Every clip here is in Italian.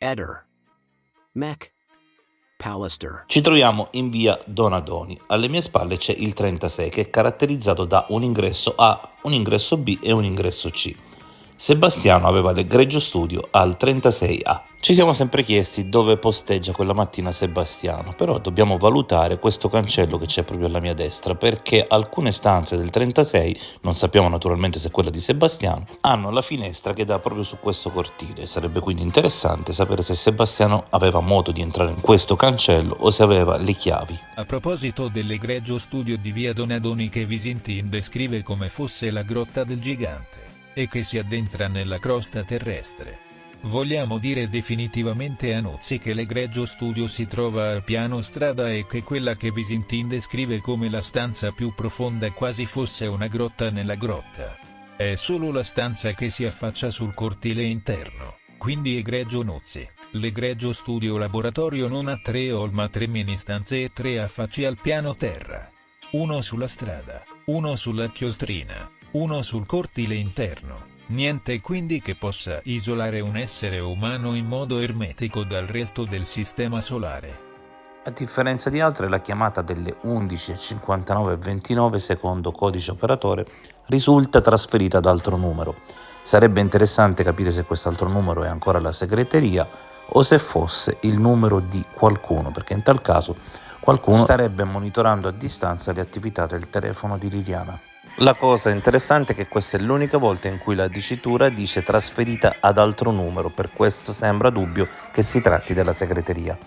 Eder. Mech. Pallister. Ci troviamo in via Donadoni. Alle mie spalle c'è il 36 che è caratterizzato da un ingresso A, un ingresso B e un ingresso C. Sebastiano aveva l'egregio studio al 36A. Ci siamo sempre chiesti dove posteggia quella mattina Sebastiano, però dobbiamo valutare questo cancello che c'è proprio alla mia destra, perché alcune stanze del 36, non sappiamo naturalmente se è quella di Sebastiano, hanno la finestra che dà proprio su questo cortile. Sarebbe quindi interessante sapere se Sebastiano aveva modo di entrare in questo cancello o se aveva le chiavi. A proposito dell'egregio studio di via Donadoni che Visintin descrive come fosse la grotta del gigante, e che si addentra nella crosta terrestre, vogliamo dire definitivamente a Nozzi che l'egregio studio si trova al piano strada e che quella che Visintin descrive come la stanza più profonda quasi fosse una grotta nella grotta è solo la stanza che si affaccia sul cortile interno. Quindi egregio Nozzi, l'egregio studio laboratorio non ha 3 hall ma 3 mini stanze e 3 affacci al piano terra. Uno sulla strada, uno sulla chiostrina, uno sul cortile interno. Niente quindi che possa isolare un essere umano in modo ermetico dal resto del sistema solare. A differenza di altre, la chiamata delle 11:59:29 secondo codice operatore risulta trasferita ad altro numero. Sarebbe interessante capire se quest'altro numero è ancora la segreteria o se fosse il numero di qualcuno, perché in tal caso qualcuno starebbe monitorando a distanza le attività del telefono di Liliana. La cosa interessante è che questa è l'unica volta in cui la dicitura dice trasferita ad altro numero, per questo sembra dubbio che si tratti della segreteria.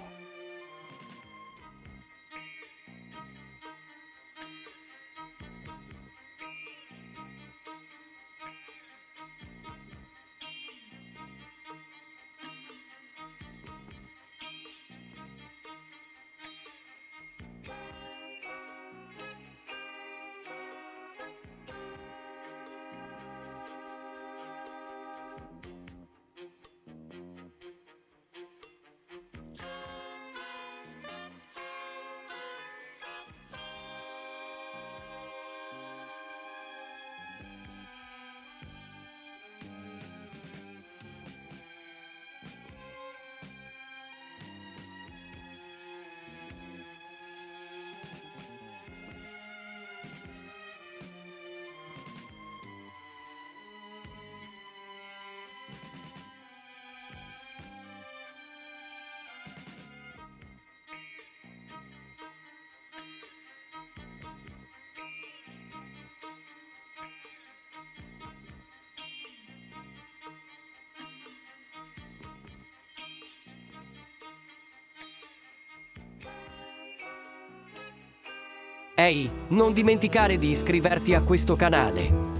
Ehi, non dimenticare di iscriverti a questo canale.